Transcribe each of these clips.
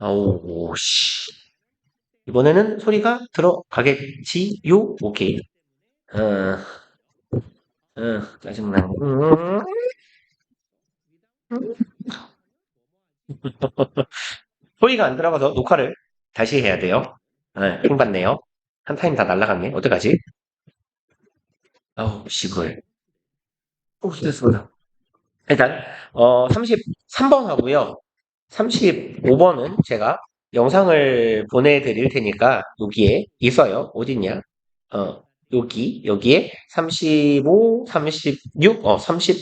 아우, 씨. 이번에는 소리가 들어가겠지요? 오케이. 어, 짜증나. 소리가 안 들어가서 녹화를 다시 해야 돼요. 킹 받네요. 한 타임 다 날라갔네. 어떡하지? 아우, 시골. 됐습니다. 일단, 33번 하고요. 35번은 제가 영상을 보내드릴 테니까 여기에 있어요. 어딨냐? 여기에 35, 36, 30,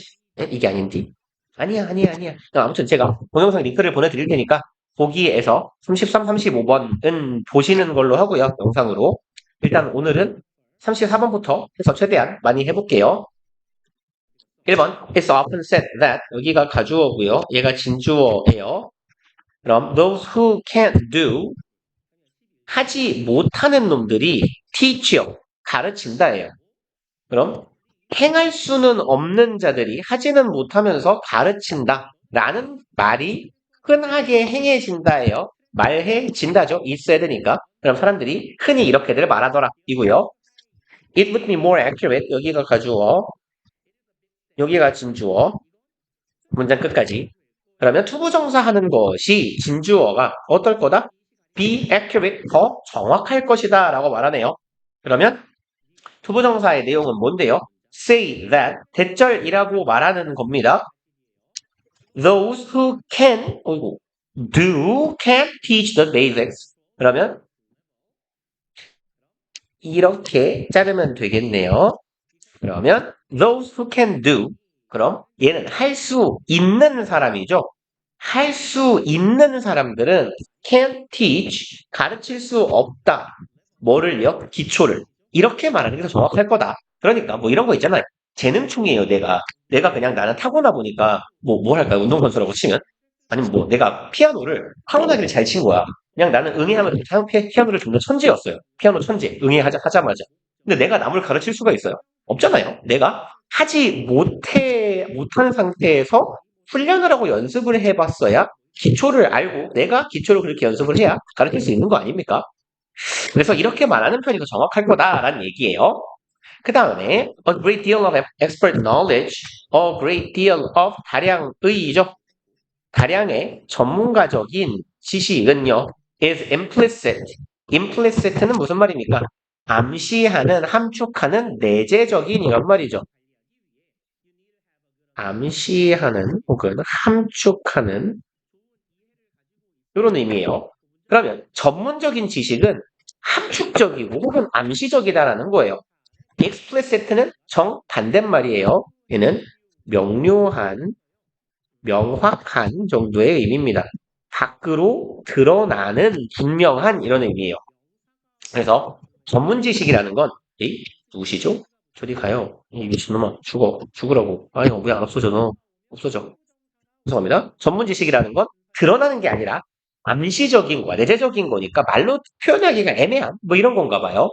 이게 아닌데. 아니야. 아무튼 제가 동영상 링크를 보내드릴 테니까 거기에서 33, 35번은 보시는 걸로 하고요. 영상으로. 일단 오늘은 34번부터 해서 최대한 많이 해볼게요. 1번 It's often said that 여기가 가주어고요. 얘가 진주어예요. 그럼 those who can't do 하지 못하는 놈들이 teach요. 가르친다예요. 그럼 행할 수는 없는 자들이 하지는 못하면서 가르친다 라는 말이 흔하게 행해진다예요. 말해진다죠. 있어야 되니까. 그럼 사람들이 흔히 이렇게들 말하더라 이고요. It would be more accurate. 여기가 가주어, 여기가 진주어. 문장 끝까지. 그러면 투부정사 하는 것이 진주어가 어떨 거다? Be accurate, 더 정확할 것이다 라고 말하네요. 그러면 투부정사의 내용은 뭔데요? Say that, 대절이라고 말하는 겁니다. Those who can, can teach the basics. 그러면 이렇게 자르면 되겠네요. 그러면 those who can do, 그럼 얘는 할 수 있는 사람이죠. 할 수 있는 사람들은 can't teach, 가르칠 수 없다. 뭐를요? 기초를. 이렇게 말하는 게 더 정확할 거다. 그러니까 뭐 이런 거 있잖아요. 재능충이에요, 내가. 내가 그냥 나는 타고나 보니까 뭘 할까요? 운동선수라고 치면? 아니면 뭐 내가 피아노를 타고나기를 잘 친 거야. 그냥 나는 응애하면 피아노를 좀 더 천재였어요. 피아노 천재. 하자마자. 근데 내가 남을 가르칠 수가 있어요? 없잖아요. 내가 하지 못한 상태에서 훈련을 하고 연습을 해봤어야 기초를 알고 내가 기초를 그렇게 연습을 해야 가르칠 수 있는 거 아닙니까? 그래서 이렇게 말하는 편이 더 정확할 거다라는 얘기예요. 그 다음에 a great deal of expert knowledge, a great deal of 다량의죠. 다량의 전문가적인 지식은요 is implicit. implicit는 무슨 말입니까? 암시하는, 함축하는, 내재적인 이런 말이죠. 암시하는 혹은 함축하는 이런 의미예요. 그러면 전문적인 지식은 함축적이고 혹은 암시적이다라는 거예요. explicit는 정반대말이에요. 얘는 명료한, 명확한 정도의 의미입니다. 밖으로 드러나는 분명한 이런 의미예요. 그래서 전문 지식이라는 건 누구시죠? 저리 가요. 이 미친놈아 죽으라고. 아유 왜 안 없어져 너. 없어져. 죄송합니다. 전문 지식이라는 건 드러나는 게 아니라 암시적인 거야. 내재적인 거니까 말로 표현하기가 애매한 뭐 이런 건가 봐요.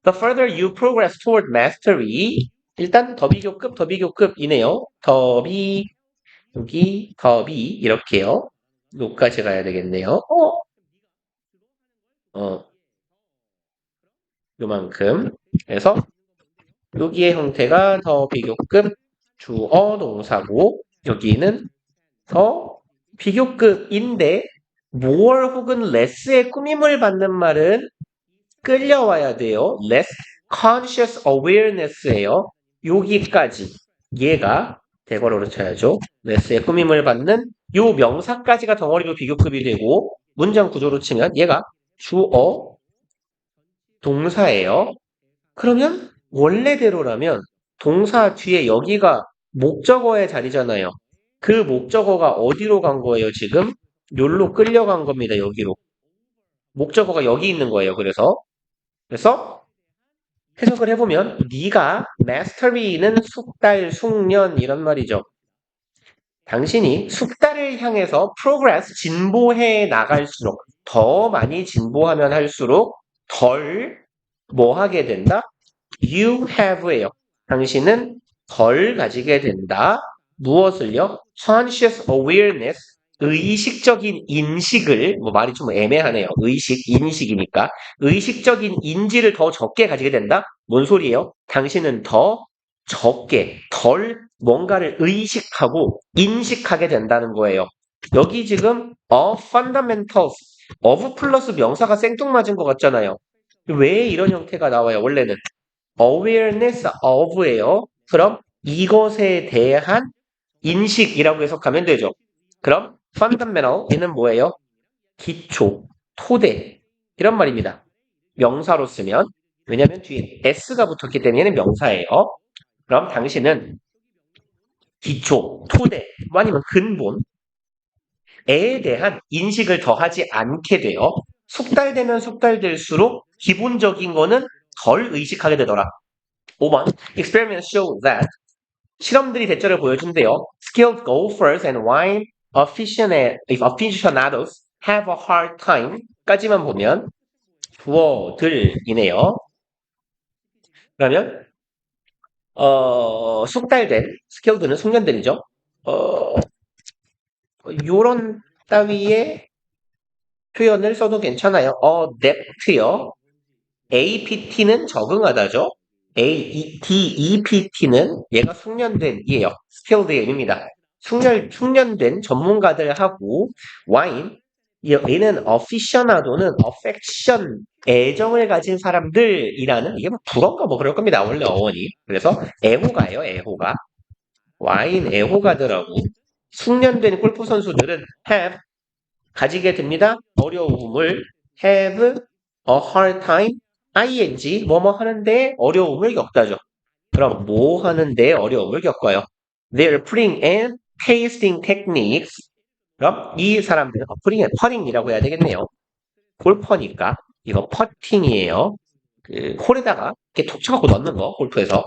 The further you progress toward mastery 일단 더비교급이네요. 여기 더비 이렇게요. 여기까지 가야 되겠네요. 요만큼. 그래서 여기의 형태가 더 비교급 주어 동사고 여기는 더 비교급인데 more 혹은 less의 꾸밈을 받는 말은 끌려와야 돼요. less conscious awareness예요. 여기까지 얘가 대괄호로 쳐야죠. less의 꾸밈을 받는 요 명사까지가 덩어리로 비교급이 되고 문장 구조로 치면 얘가 주어 동사예요. 그러면 원래대로라면 동사 뒤에 여기가 목적어의 자리잖아요. 그 목적어가 어디로 간 거예요, 지금? 요로 끌려간 겁니다, 여기로. 목적어가 여기 있는 거예요, 그래서 해석을 해보면 네가 mastery는 숙달, 숙련 이런 말이죠. 당신이 숙달을 향해서 progress, 진보해 나갈수록 더 많이 진보하면 할수록 덜 뭐 하게 된다? You have예요. 당신은 덜 가지게 된다. 무엇을요? Conscious awareness, 의식적인 인식을, 뭐 말이 좀 애매하네요. 인식이니까. 의식적인 인지를 더 적게 가지게 된다? 뭔 소리예요? 당신은 더 적게, 덜 뭔가를 의식하고 인식하게 된다는 거예요. 여기 지금 fundamentals, of 플러스 명사가 생뚱맞은 것 같잖아요. 왜 이런 형태가 나와요? 원래는 awareness of예요. 그럼 이것에 대한 인식이라고 해석하면 되죠. 그럼 fundamental 얘는 뭐예요? 기초, 토대 이런 말입니다. 명사로 쓰면 왜냐하면 뒤에 s가 붙었기 때문에 얘는 명사예요. 그럼 당신은 기초, 토대 뭐 아니면 근본에 대한 인식을 더하지 않게 돼요. 숙달되면 숙달될수록 기본적인 거는 덜 의식하게 되더라. 5번 Experiments show that 실험들이 대체로 보여준대요. Skilled golfers and wine aficionados have a hard time 까지만 보면 주어들이네요. 그러면 숙달된 skilled는 숙련된이죠. 요런 따위의 표현을 써도 괜찮아요. adept요. apt는 적응하다죠. dept는 얘가 숙련된 이에요. skilled의 의미입니다. 숙련된 전문가들하고 와인 얘는 aficionado는 affection 애정을 가진 사람들이라는 이게 뭐 불어인가 뭐 그럴 겁니다. 원래 어원이. 그래서 애호가예요. 애호가. 와인 애호가들하고 숙련된 골프 선수들은 have 가지게 됩니다. 어려움을 have a hard time ing 뭐뭐 하는데 어려움을 겪다죠. 그럼 뭐 하는데 어려움을 겪어요? They're putting in tasting techniques. 그럼 이 사람들은 putting in 퍼팅이라고 해야 되겠네요. 골퍼니까 이거 퍼팅이에요. 그 홀에다가 이렇게 톡 쳐갖고 넣는 거 골프에서.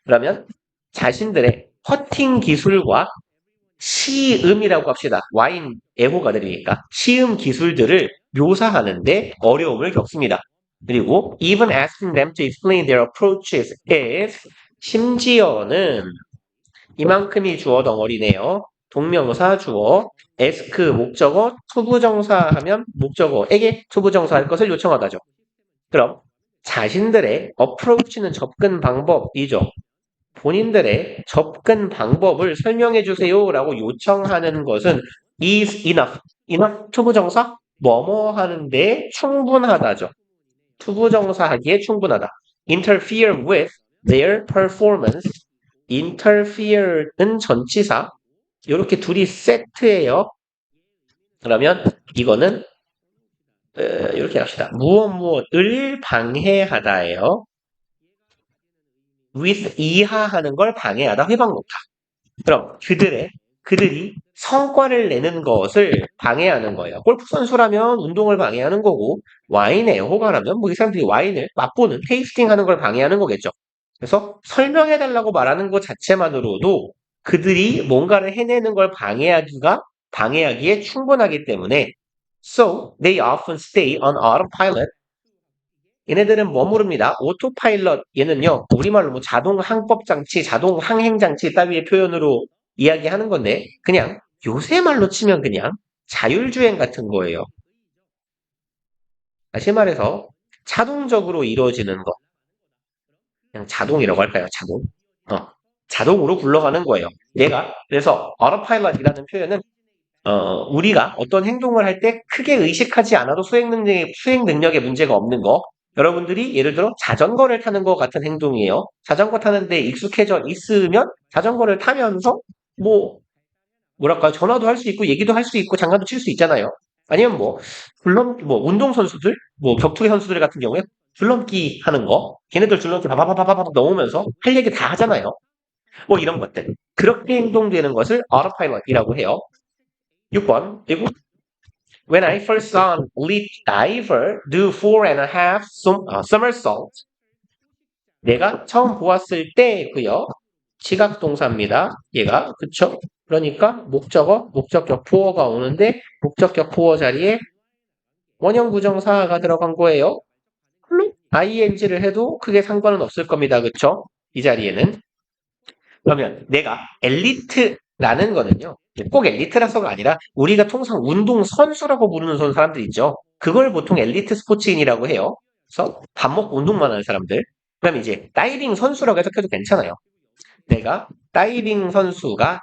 그러면 자신들의 퍼팅 기술과 시음이라고 합시다. 와인 애호가들이니까 시음 기술들을 묘사하는데 어려움을 겪습니다. 그리고 even asking them to explain their approaches is 심지어는 이만큼이 주어 덩어리네요. 동명사 주어 ask 목적어 투부정사 하면 목적어에게 투부정사 할 것을 요청하다죠. 그럼 자신들의 approach는 접근 방법이죠. 본인들의 접근 방법을 설명해 주세요라고 요청하는 것은 is enough. enough 투부정사 뭐뭐 하는데 충분하다죠. 투부정사 하기에 충분하다. interfere with their performance. interfere는 전치사. 이렇게 둘이 세트예요. 그러면 이거는 이렇게 합시다. 무엇을 방해하다예요. with 이하하는 걸 방해하다, 회방놓다. 그럼 그들이 성과를 내는 것을 방해하는 거예요. 골프 선수라면 운동을 방해하는 거고 와인 애호가라면 뭐 이 사람들이 와인을 맛보는 테이스팅하는 걸 방해하는 거겠죠. 그래서 설명해달라고 말하는 것 자체만으로도 그들이 뭔가를 해내는 걸 방해하기에 충분하기 때문에 So they often stay on autopilot. 얘네들은 뭐 모릅니다. 오토파일럿 얘는요. 우리말로 뭐 자동 항법 장치, 자동 항행 장치 따위의 표현으로 이야기하는 건데 그냥 요새 말로 치면 그냥 자율주행 같은 거예요. 다시 말해서 자동적으로 이루어지는 거. 그냥 자동이라고 할까요? 자동. 자동으로 굴러가는 거예요. 그래서 autopilot이라는 표현은 우리가 어떤 행동을 할 때 크게 의식하지 않아도 수행 능력에 문제가 없는 거. 여러분들이 예를 들어 자전거를 타는 것 같은 행동이에요. 자전거 타는데 익숙해져 있으면 자전거를 타면서 뭐랄까요? 전화도 할 수 있고 얘기도 할 수 있고 장난도 칠 수 있잖아요. 아니면 운동선수들, 격투기 선수들 같은 경우에 줄넘기 하는 거. 걔네들 줄넘기 바바바바바바 넘으면서 할 얘기 다 하잖아요. 뭐 이런 것들. 그렇게 행동되는 것을 autopilot이라고 해요. 6번. 그리고 When I first saw an elite diver do 4.5 somersaults. 내가 처음 보았을 때고요. 지각동사입니다. 얘가 그쵸? 그러니까 목적격 보어가 오는데 목적격 보어 자리에 원형 부정사가 들어간 거예요. 물론 ing를 해도 크게 상관은 없을 겁니다. 그쵸? 이 자리에는. 그러면 내가 엘리트라는 거는요. 꼭 엘리트라서가 아니라 우리가 통상 운동 선수라고 부르는 사람들 있죠. 그걸 보통 엘리트 스포츠인이라고 해요. 그래서 밥 먹고 운동만 하는 사람들. 그다음에 이제 다이빙 선수라고 해석해도 괜찮아요. 내가 다이빙 선수가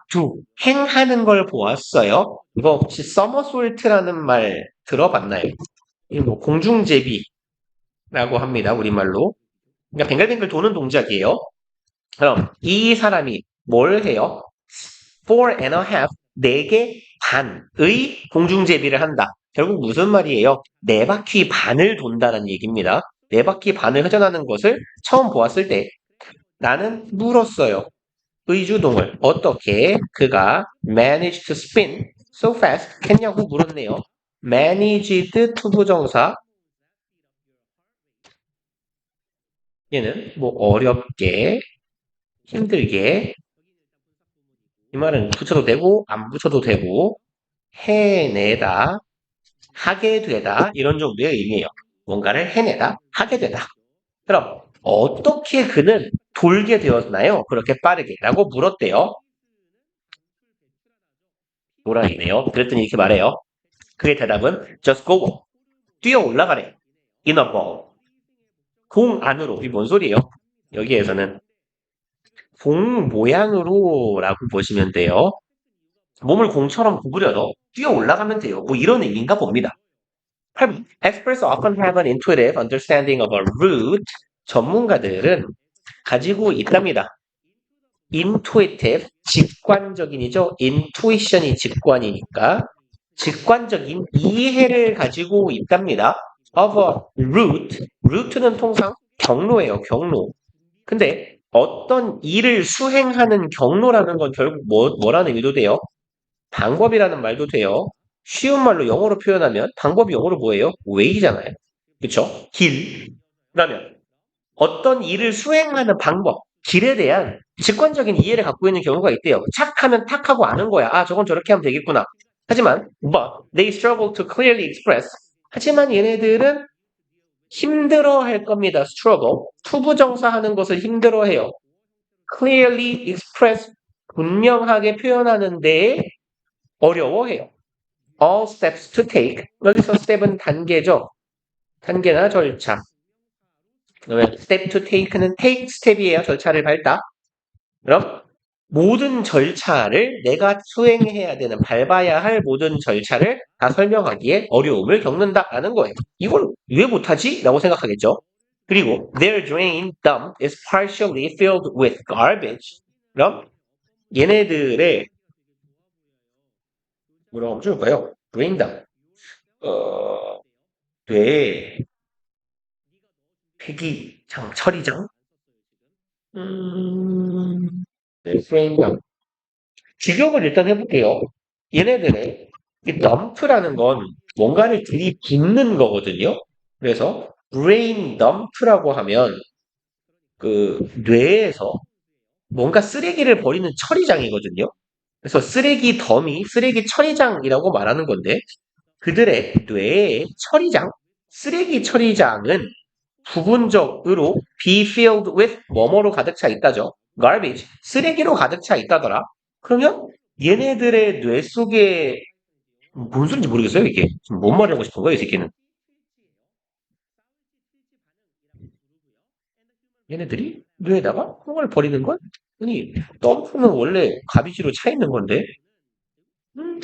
행하는 걸 보았어요. 이거 혹시 서머솔트라는 말 들어봤나요? 이 뭐 공중제비라고 합니다. 우리말로. 그러니까 뱅글뱅글 도는 동작이에요. 그럼 이 사람이 뭘 해요? 4.5, 4개 반의 공중제비를 한다. 결국 무슨 말이에요? 4바퀴 반을 돈다는 얘기입니다. 4바퀴 반을 회전하는 것을 처음 보았을 때 나는 물었어요. 의주동을 어떻게 그가 managed to spin so fast 했냐고 물었네요. managed 투부정사 얘는 뭐 어렵게 힘들게 이 말은 붙여도 되고 안 붙여도 되고 해내다 하게 되다 이런 정도의 의미예요. 뭔가를 해내다 하게 되다. 그럼 어떻게 그는 돌게 되었나요? 그렇게 빠르게 라고 물었대요. 노랑이네요. 그랬더니 이렇게 말해요. 그의 대답은 just go. 뛰어 올라가래. in a ball. 공 안으로. 이게 뭔 소리예요? 여기에서는 공 모양으로 라고 보시면 돼요. 몸을 공처럼 구부려서 뛰어 올라가면 돼요. 뭐 이런 의미인가 봅니다. 8번. Experts often have an intuitive understanding of a route. 전문가들은 가지고 있답니다. intuitive, 직관적인이죠. intuition이 직관이니까 직관적인 이해를 가지고 있답니다. of a route. route는 통상 경로예요. 경로. 근데 어떤 일을 수행하는 경로라는 건 결국 뭐라는 의미도 돼요? 방법이라는 말도 돼요. 쉬운 말로 영어로 표현하면 방법이 영어로 뭐예요? way잖아요. 그쵸? 길. 그러면 어떤 일을 수행하는 방법, 길에 대한 직관적인 이해를 갖고 있는 경우가 있대요. 착하면 탁하고 아는 거야. 아, 저건 저렇게 하면 되겠구나. 하지만, but they struggle to clearly express. 하지만 얘네들은 힘들어 할 겁니다. struggle. 투부정사 하는 것을 힘들어 해요. clearly express. 분명하게 표현하는 데에 어려워해요. all steps to take. 여기서 step은 단계죠. 단계나 절차. 그러면 step to take는 take step이에요. 절차를 밟다. 그럼 모든 절차를 내가 수행해야 되는 밟아야 할 모든 절차를 다 설명하기에 어려움을 겪는다라는 거예요. 이걸 왜 못하지? 라고 생각하겠죠. 그리고 their drain dump is partially filled with garbage. 그럼 얘네들의 뭐라고 하면 좋을까요? drain dump 뇌 폐기장 처리장 네, drain dump 직역을 일단 해볼게요. 얘네들의 이 덤프라는 건 뭔가를 들이붓는 거거든요. 그래서 brain dump라고 하면 그 뇌에서 뭔가 쓰레기를 버리는 처리장이거든요. 그래서 쓰레기 더미, 쓰레기 처리장이라고 말하는 건데 그들의 뇌의 처리장, 쓰레기 처리장은 부분적으로 be filled with 뭐뭐로 가득 차 있다죠. garbage, 쓰레기로 가득 차 있다더라. 그러면 얘네들의 뇌 속에 뭔 소리인지 모르겠어요, 이게. 지금 뭔 말을 하고 싶은 거예요, 이 새끼는. 얘네들이 뇌에다가 콩을 버리는 건? 아니, 덤프는 원래 가비지로 차 있는 건데, 음,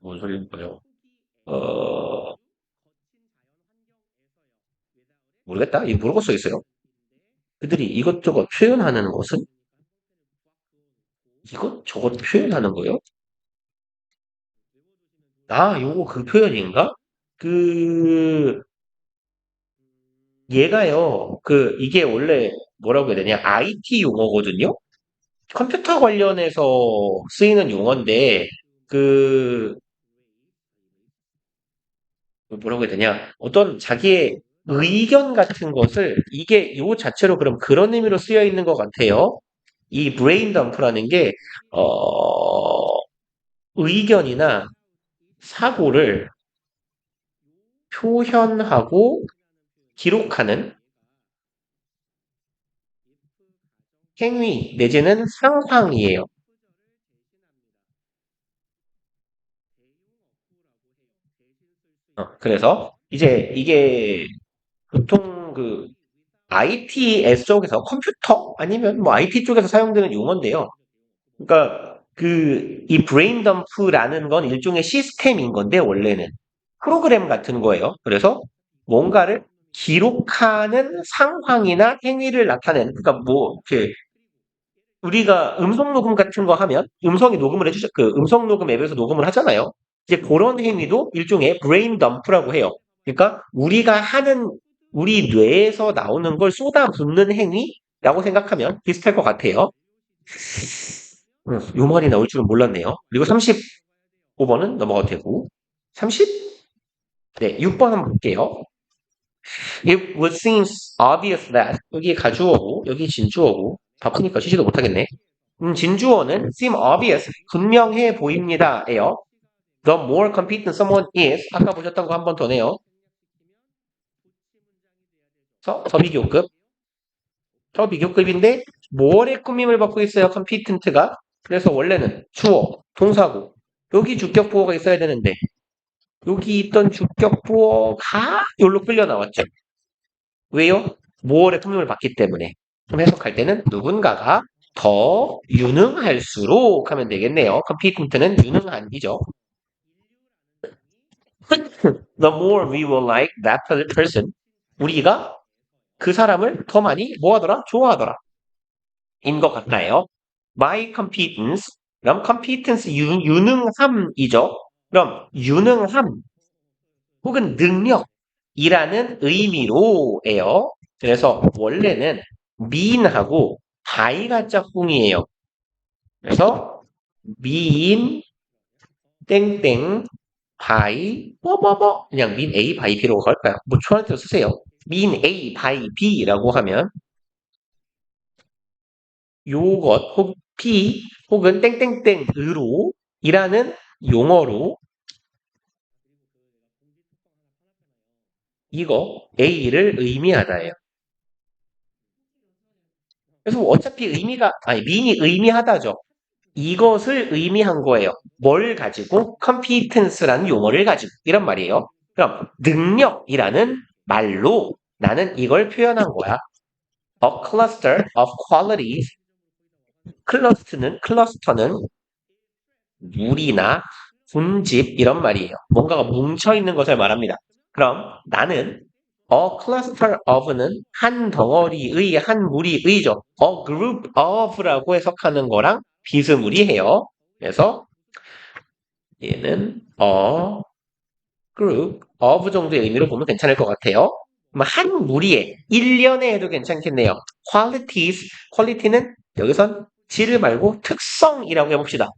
뭔 소리인 거예요? 어, 모르겠다. 이거 모르고 써 있어요. 그들이 이것저것 표현하는 것은 이것저것 표현하는 거요? 아, 요거 그 표현인가? 그, 얘가요, 이게 원래 뭐라고 해야 되냐? IT 용어거든요? 컴퓨터 관련해서 쓰이는 용어인데, 그, 뭐라고 해야 되냐? 어떤 자기의 의견 같은 것을 이게 요 자체로 그럼 그런 의미로 쓰여 있는 것 같아요. 이 브레인 덤프라는 게, 의견이나 사고를 표현하고 기록하는 행위 내지는 상황이에요. 그래서 이제 이게 보통 그 ITS 쪽에서 컴퓨터 아니면 뭐 IT 쪽에서 사용되는 용어인데요. 그러니까 그 이 브레인 덤프라는 건 일종의 시스템인 건데 원래는 프로그램 같은 거예요. 그래서 뭔가를 기록하는 상황이나 행위를 나타내는 그러니까 뭐 이렇게 우리가 음성 녹음 같은 거 하면 음성이 녹음을 해주죠. 그 음성 녹음 앱에서 녹음을 하잖아요. 이제 그런 행위도 일종의 브레인 덤프라고 해요. 그러니까 우리가 하는 우리 뇌에서 나오는 걸 쏟아붓는 행위라고 생각하면 비슷할 것 같아요. 요 말이 나올 줄은 몰랐네요. 그리고 35번은 넘어가도 되고 30? 네, 6번 한번 볼게요. It would seem obvious that 여기 가주어고 여기 진주어고 바쁘니까 쉬지도 못하겠네. 진주어는 seem obvious 분명해 보입니다예요. The more competent someone is 아까 보셨던 거 한 번 더 내요. 그래서 더 비교급인데 more의 꾸밈을 받고 있어요. competent가. 그래서 원래는 주어, 동사고 여기 주격 부호가 있어야 되는데 여기 있던 주격 부호가 여기로 끌려 나왔죠. 왜요? more의 꾸밈을 받기 때문에. 그럼 해석할 때는 누군가가 더 유능할수록 하면 되겠네요. competent는 유능한이죠. The more we will like that person, 우리가 그 사람을 더 많이 뭐하더라? 좋아하더라. 인 것 같나요? My competence, 그럼 competence 유능함이죠. 그럼 유능함 혹은 능력이라는 의미로예요. 그래서 원래는 mean하고 by가 짝꿍이에요. 그래서 mean 땡땡 by 뭐뭐뭐 그냥 mean A by B로 갈까요? 뭐 초안대로 쓰세요. mean A by B라고 하면 요것 혹 B 혹은 땡땡땡으로 이라는 용어로 이거 A를 의미하다예요. 그래서 어차피 의미가 아니 mean이 의미하다죠. 이것을 의미한 거예요. 뭘 가지고? competence라는 용어를 가지고 이란 말이에요. 그럼 능력이라는 말로 나는 이걸 표현한 거야. A cluster of qualities. 클러스터는 물이나 분집 이런 말이에요. 뭔가가 뭉쳐 있는 것을 말합니다. 그럼 나는 a cluster of는 한 덩어리의 한 무리의죠. a group of라고 해석하는 거랑 비스무리해요. 그래서 얘는 a group of 정도의 의미로 보면 괜찮을 것 같아요. 한 무리의 일련의 해도 괜찮겠네요. qualities는 여기선 질 말고 특성이라고 해봅시다.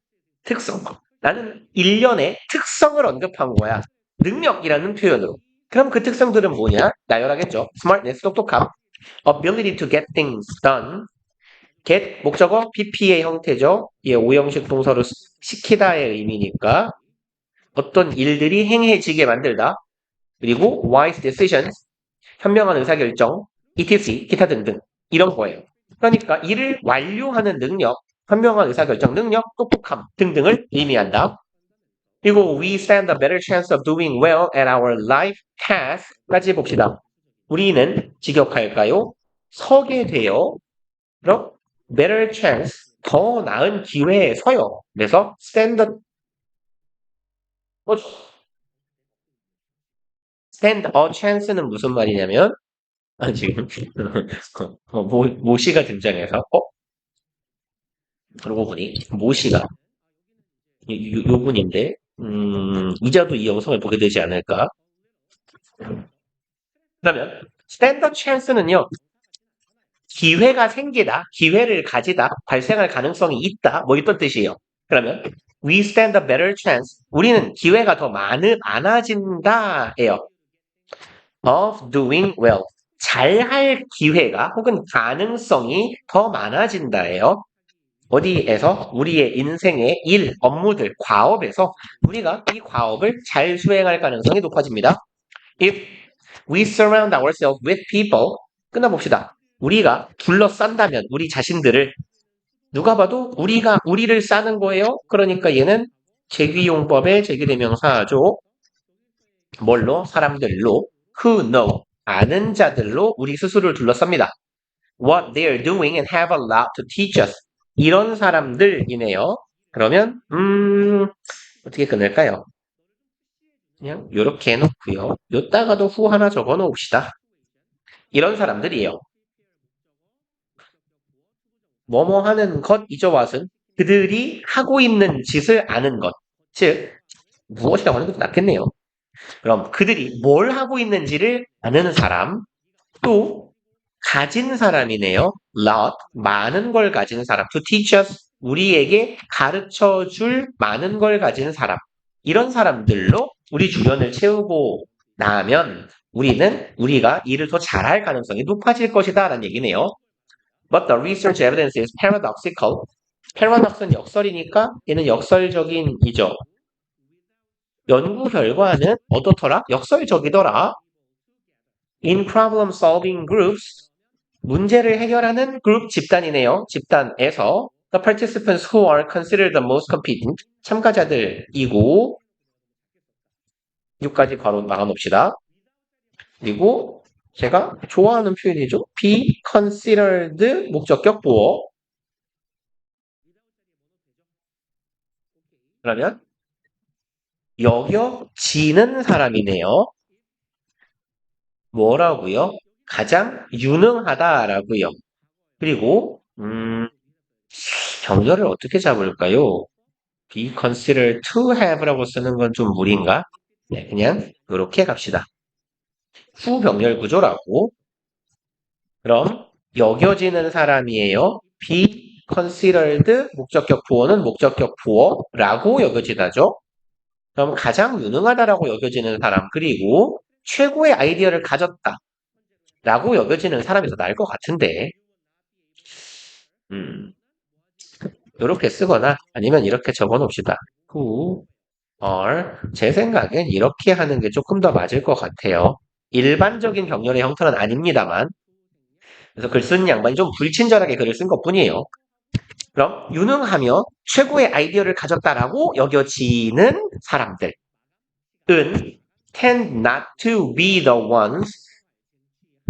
특성. 나는 일련의 특성을 언급한 거야. 능력이라는 표현으로. 그럼 그 특성들은 뭐냐? 나열하겠죠. smartness, 똑똑함, ability to get things done, get 목적어 PP의 형태죠. 예, 오형식 동사로 시키다의 의미니까 어떤 일들이 행해지게 만들다. 그리고 wise decisions, 현명한 의사결정, etc, 기타 등등 이런 거예요. 그러니까 일을 완료하는 능력, 현명한 의사결정 능력, 똑똑함 등등을 의미한다. 그리고 we stand a better chance of doing well at our life task까지 봅시다. 우리는 직역할까요? 서게 되어 그럼 better chance 더 나은 기회에 서요. 그래서 어, stand a chance는 무슨 말이냐면 지금 모씨가 등장해서 그러고 보니 모씨가 요 분인데 이자도 이 영상을 보게 되지 않을까? 그러면 stand a chance는요. 기회가 생기다, 기회를 가지다, 발생할 가능성이 있다, 뭐 이런 뜻이에요. 그러면 we stand a better chance. 우리는 기회가 더 많아진다예요. of doing well. 잘할 기회가 혹은 가능성이 더 많아진다예요. 어디에서? 우리의 인생의 일, 업무들, 과업에서 우리가 이 과업을 잘 수행할 가능성이 높아집니다. If we surround ourselves with people, 끝나봅시다. 우리가 둘러싼다면 우리 자신들을 누가 봐도 우리를 싸는 거예요. 그러니까 얘는 제귀용법의 제귀대명사죠. 뭘로? 사람들로 who know 아는 자들로 우리 스스로를 둘러쌉니다. What they are doing and have a lot to teach us. 이런 사람들이네요. 그러면 어떻게 끊을까요? 그냥 요렇게 해놓고요. 요따가도 후 하나 적어 놓읍시다. 이런 사람들이에요. 뭐뭐 하는 것이죠, 왓은 그들이 하고 있는 짓을 아는 것. 즉, 무엇이라고 하는 것도 낫겠네요. 그럼 그들이 뭘 하고 있는지를 아는 사람, 또 가진 사람이네요. lot, 많은 걸 가진 사람. to teach us, 우리에게 가르쳐 줄 많은 걸 가진 사람. 이런 사람들로 우리 주변을 채우고 나면 우리가 일을 더 잘할 가능성이 높아질 것이다 라는 얘기네요. But the research evidence is paradoxical. paradox은 역설이니까 얘는 역설적인이죠. 연구 결과는 어떻더라? 역설적이더라. In problem solving groups, 문제를 해결하는 그룹 집단이네요. 집단에서 the participants who are considered the most competent, 참가자들이고 6까지 괄호 막아놓읍시다. 그리고 제가 좋아하는 표현이죠. be considered 목적격 보어. 그러면 여겨지는 사람이네요. 뭐라고요? 가장 유능하다라고요. 그리고 병렬을 어떻게 잡을까요? be considered to have라고 쓰는 건 좀 무리인가? 네, 그냥 이렇게 갑시다. 후병렬 구조라고. 그럼 여겨지는 사람이에요. be considered 목적격 부어는 목적격 부어라고 여겨지다죠. 그럼 가장 유능하다라고 여겨지는 사람 그리고 최고의 아이디어를 가졌다 라고 여겨지는 사람이 더 나을 것 같은데 이렇게 쓰거나 아니면 이렇게 적어 놓읍시다. who are 제 생각엔 이렇게 하는 게 조금 더 맞을 것 같아요. 일반적인 병렬의 형태는 아닙니다만 그래서 글 쓰는 양반이 좀 불친절하게 글을 쓴 것뿐이에요. 그럼 유능하며 최고의 아이디어를 가졌다라고 여겨지는 사람들은 tend not to be the ones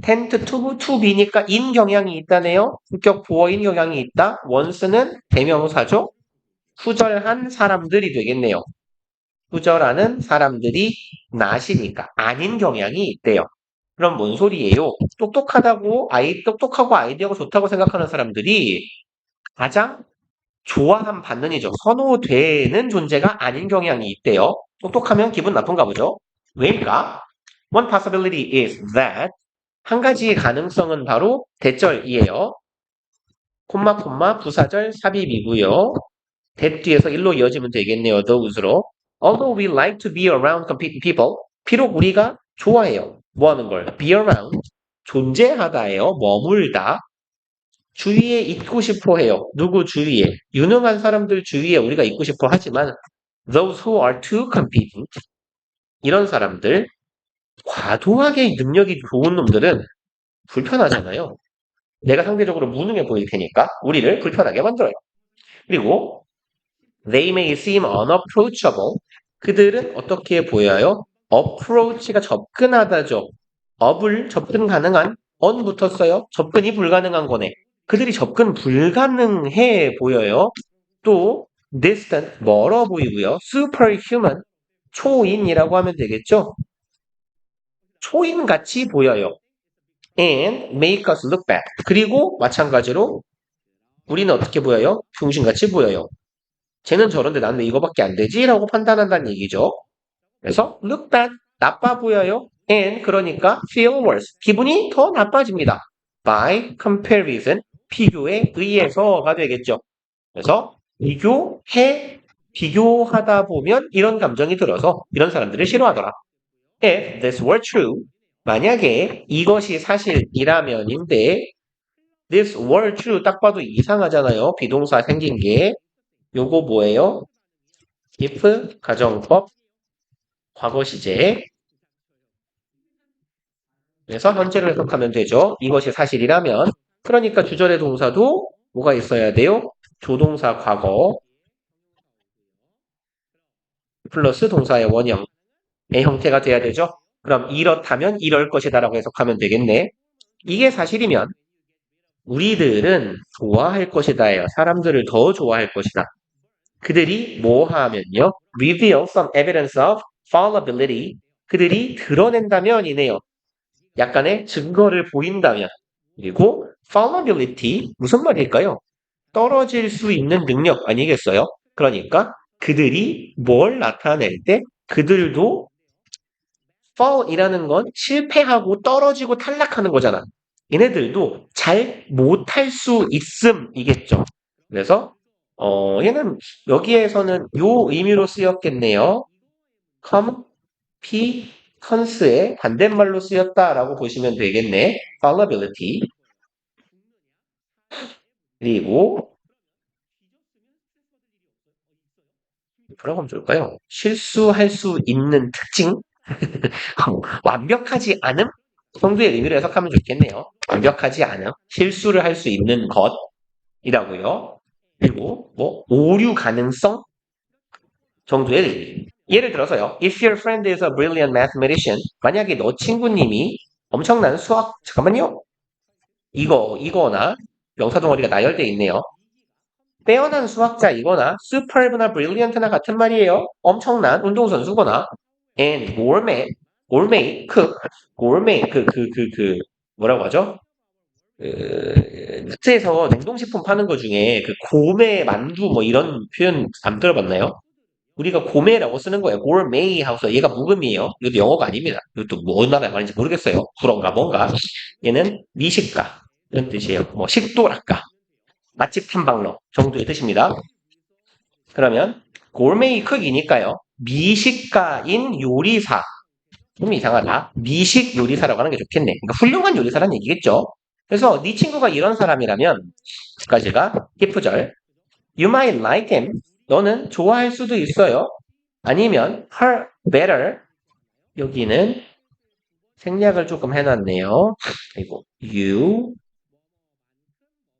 tend to be니까 인 경향이 있다네요. 품격 보어인 경향이 있다. once는 대명사죠. 후절한 사람들이 되겠네요. 후절하는 사람들이 not이니까 아닌 경향이 있대요. 그럼 뭔 소리예요? 똑똑하고 아이디어가 좋다고 생각하는 사람들이 가장 좋아함 받는 이죠. 선호되는 존재가 아닌 경향이 있대요. 똑똑하면 기분 나쁜가 보죠. 왜일까? One possibility is that 한 가지의 가능성은 바로 대절이에요. 콤마 부사절 삽입이고요. that 뒤에서 일로 이어지면 되겠네요. those로. Although we like to be around competent people, 비록 우리가 좋아해요. 뭐 하는 걸? be around, 존재하다예요. 머물다. 주위에 있고 싶어 해요. 누구 주위에? 유능한 사람들 주위에 우리가 있고 싶어 하지만 those who are too competent, 이런 사람들, 과도하게 능력이 좋은 놈들은 불편하잖아요. 내가 상대적으로 무능해 보일 테니까 우리를 불편하게 만들어요. 그리고 they may seem unapproachable. 그들은 어떻게 보여요? approach가 접근하다죠. up을 접근 가능한 on 붙었어요. 접근이 불가능한 거네. 그들이 접근 불가능해 보여요. 또 distant 멀어 보이고요. superhuman 초인이라고 하면 되겠죠. 초인같이 보여요. and make us look bad. 그리고 마찬가지로 우리는 어떻게 보여요? 중심같이 보여요. 쟤는 저런데 나는 왜 이거밖에 안 되지? 라고 판단한다는 얘기죠. 그래서 look bad, 나빠 보여요. and 그러니까 feel worse, 기분이 더 나빠집니다. by comparison, 비교에 의해서가 되겠죠. 그래서 비교하다 보면 이런 감정이 들어서 이런 사람들을 싫어하더라. If this were true, 만약에 이것이 사실이라면인데 this were true 딱 봐도 이상하잖아요. 비동사 생긴 게. 요거 뭐예요? if 가정법 과거 시제 그래서 현재로 해석하면 되죠. 이것이 사실이라면. 그러니까 주절의 동사도 뭐가 있어야 돼요? 조동사 과거 플러스 동사의 원형의 형태가 돼야 되죠. 그럼 이렇다면 이럴 것이다라고 해석하면 되겠네. 이게 사실이면 우리들은 좋아할 것이다예요. 사람들을 더 좋아할 것이다. 그들이 뭐 하면요? reveal some evidence of fallibility. 그들이 드러낸다면이네요. 약간의 증거를 보인다면. 그리고 fallibility 무슨 말일까요? 떨어질 수 있는 능력 아니겠어요? 그러니까 그들이 뭘 나타낼 때 그들도 fall이라는 건 실패하고 떨어지고 탈락하는 거잖아. 얘네들도 잘 못할 수 있음이겠죠. 그래서 얘는 여기에서는 요 의미로 쓰였겠네요. competence의 반대말로 쓰였다라고 보시면 되겠네. fallibility. 그리고 뭐라고 하면 좋을까요? 실수할 수 있는 특징? 완벽하지 않음? 정도의 의미로 해석하면 좋겠네요. 완벽하지 않음, 실수를 할 수 있는 것이라고요. 그리고 뭐 오류 가능성 정도의 의미. 예를 들어서요. If your friend is a brilliant mathematician, 만약에 너 친구님이 엄청난 수학, 잠깐만요. 이거나 명사 동아리가 나열되어 있네요. 빼어난 수학자이거나 superb나 brilliant나 같은 말이에요. 엄청난 운동선수거나 and gourmet 뭐라고 하죠? 마트에서 냉동식품 파는 거 중에 그 고메 만두 뭐 이런 표현 안 들어봤나요? 우리가 고메라고 쓰는 거예요. 고메이 하고서 얘가 묵음이에요. 이것도 영어가 아닙니다. 이것도 뭐 어느 나라에 말인지 모르겠어요. 불어인가 뭔가. 얘는 미식가 이런 뜻이에요. 뭐 식도락가, 맛집 탐방러 정도의 뜻입니다. 그러면 골메이 쿡이니까요. 미식가인 요리사. 좀 이상하다. 미식 요리사라고 하는 게 좋겠네. 그러니까 훌륭한 요리사라는 얘기겠죠. 그래서 네 친구가 이런 사람이라면 까지가 if절 You might like him. 너는 좋아할 수도 있어요. 아니면 her better. 여기는 생략을 조금 해놨네요. 그리고 you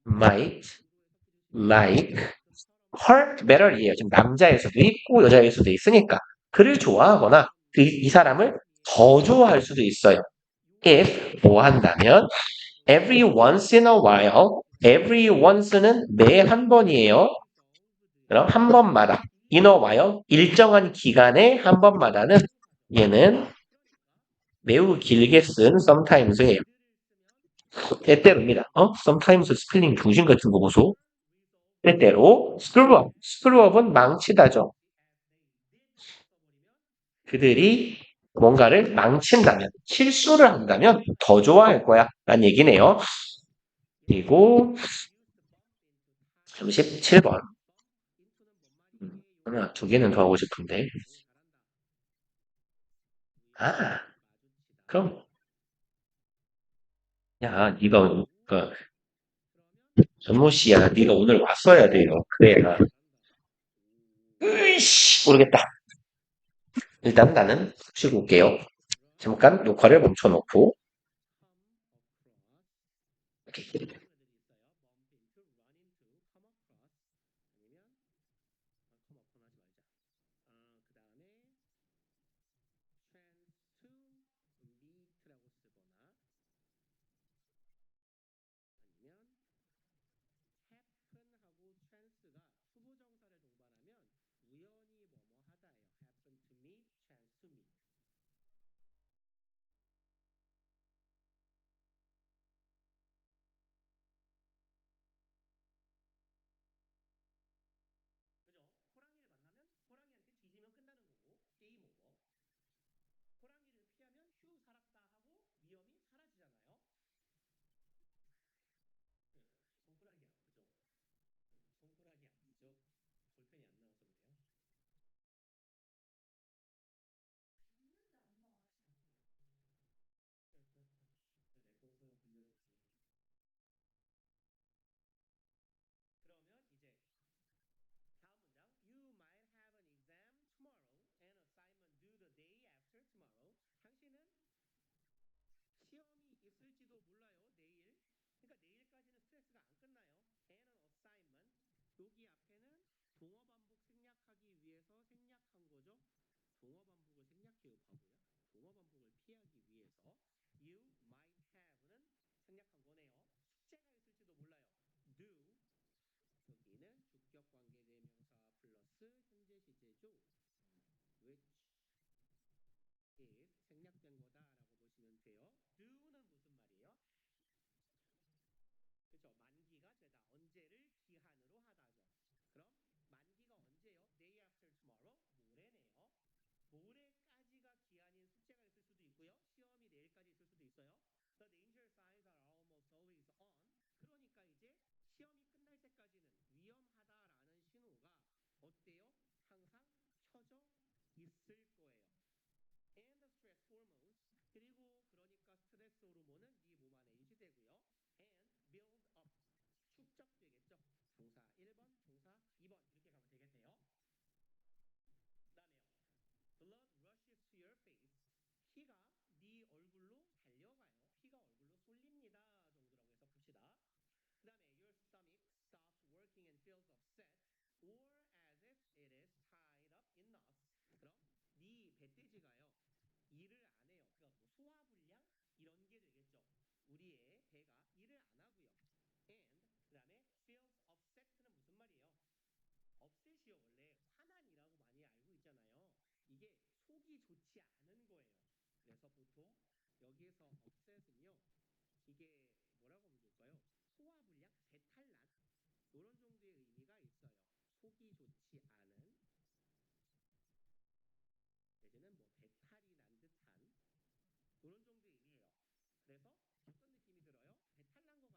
might like her better이에요. 지금 남자일 수도 있고 여자일 수도 있으니까 그를 좋아하거나 이 사람을 더 좋아할 수도 있어요. if 뭐 한다면 every once in a while every once는 매 한 번이에요. 그럼 한 번마다 in a while 일정한 기간에 한 번마다는 얘는 매우 길게 쓴 sometimes예요. 때때로입니다. sometimes 스펠링 중심 같은 거 보소. 때때로 screw up은 망치다죠. 그들이 뭔가를 망친다면, 실수를 한다면 더 좋아할 거야. 라는 얘기네요. 그리고 37번. 하나, 두 개는 더 하고 싶은데. 아, 그럼, 야, 네가, 전모 씨야, 네가 오늘 왔어야 돼요. 그래야. 으이씨, 모르겠다. 일단 나는 쉬고 올게요. 잠깐 녹화를 멈춰놓고. 스트레스가 안 끝나요. N은 assignment. 여기 앞에는 동어 반복 생략하기 위해서 생략한 거죠. 동어 반복을 생략해요, 바보야. 동어 반복을 피하기 위해서 you might have는 생략한 거네요. 숙제가 있을지도 몰라요. do. 여기는 주격 관계 대명사 플러스 현재 시제죠. which is 생략된 거다라고 보시면 돼요. do는 무슨 말이에요? 그렇죠. 만기가 되다. 언제를 기한으로 하다죠. 그럼 만기가 언제요? Day after tomorrow. 모레네요. 모레까지가 기한인 숙제가 있을 수도 있고요. 시험이 내일까지 있을 수도 있어요. The danger signs are almost always on. 그러니까 이제 시험이 끝날 때까지는 위험하다라는 신호가 어때요? 항상 켜져 있을 거예요. And the stress hormones. 그리고 그러니까 스트레스 호르몬은 네 몸 안에 인지되고요. And build up. 축적되겠죠. 동사 1번, 동사 2번 이렇게 가면 되겠네요. 그다음에요. Blood rushes to your face. 피가 네 얼굴로 달려가요. 피가 얼굴로 쏠립니다. 정도라고 해서 풉시다. 그 다음에 your stomach stops working and feels upset or as if it is tied up in knots. 그럼 네 배돼지가요. 일을 안 해요. 그러니까 뭐 소화불량 이런 게 되겠죠. 우리의 배가 일을 안 하고요. And 그 다음에 feels upset는 무슨 말이에요? upset이요 원래 화난이라고 많이 알고 있잖아요. 이게 속이 좋지 않은 거예요. 그래서 보통 여기에서 upset은요. 이게 뭐라고 하면 좋을까요? 소화불량, 배탈난 이런 정도의 의미가 있어요. 속이 좋지 않은 내지는 뭐 배탈이 난 듯한 이런 정도의 의미예요. 그래서 어떤 느낌이 들어요? 배탈 난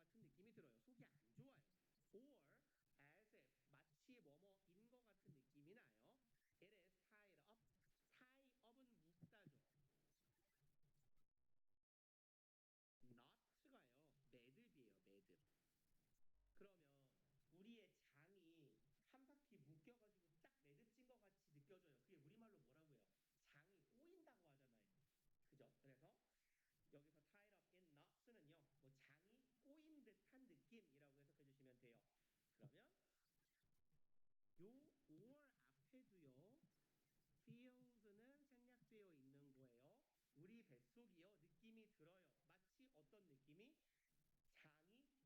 것 같은 느낌이 들어요. 속이 안 좋아요. Or as if 마치 뭐뭐인 것 같은 느낌이 나요. It is tied up. tie up은 묶다죠. not가요. 매듭이에요. 매듭. 그러면 우리의 장이 한 바퀴 묶여가지고 딱 매듭진 것 같이 느껴져요. 그게 우리말로 뭐라고 해요? 장이 꼬인다고 하잖아요. 그죠? 그래서 여기서 tied up in knots는요. 뭐 장이 꼬인 듯한 느낌이라고 해석해 주시면 돼요. 그러면 요 or 앞에도요. feels는 생략되어 있는 거예요. 우리 뱃속이요. 느낌이 들어요. 마치 어떤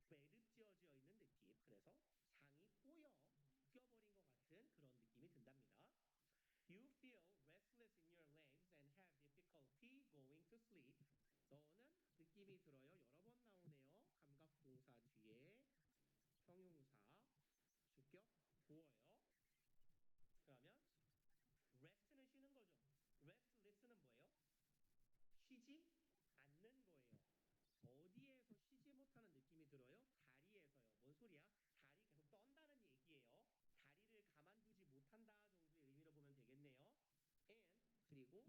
느낌이 장이 매듭지어져 있는 느낌. 그래서 장이 꼬여버린 것 같은 그런 느낌이 든답니다. You feel restless in your legs and have difficulty going to sleep. 너는 느낌이 들어요. 여러 번 나오네요. 감각동사 뒤에 형용사, 주격, 보어요. 그러면 rest는 쉬는 거죠. restless는 뭐예요? 쉬지 않는 거예요. 어디에서 쉬지 못하는 느낌이 들어요? 다리에서요. 뭔 소리야? 다리 계속 떤다는 얘기예요. 다리를 가만두지 못한다 정도의 의미로 보면 되겠네요. and 그리고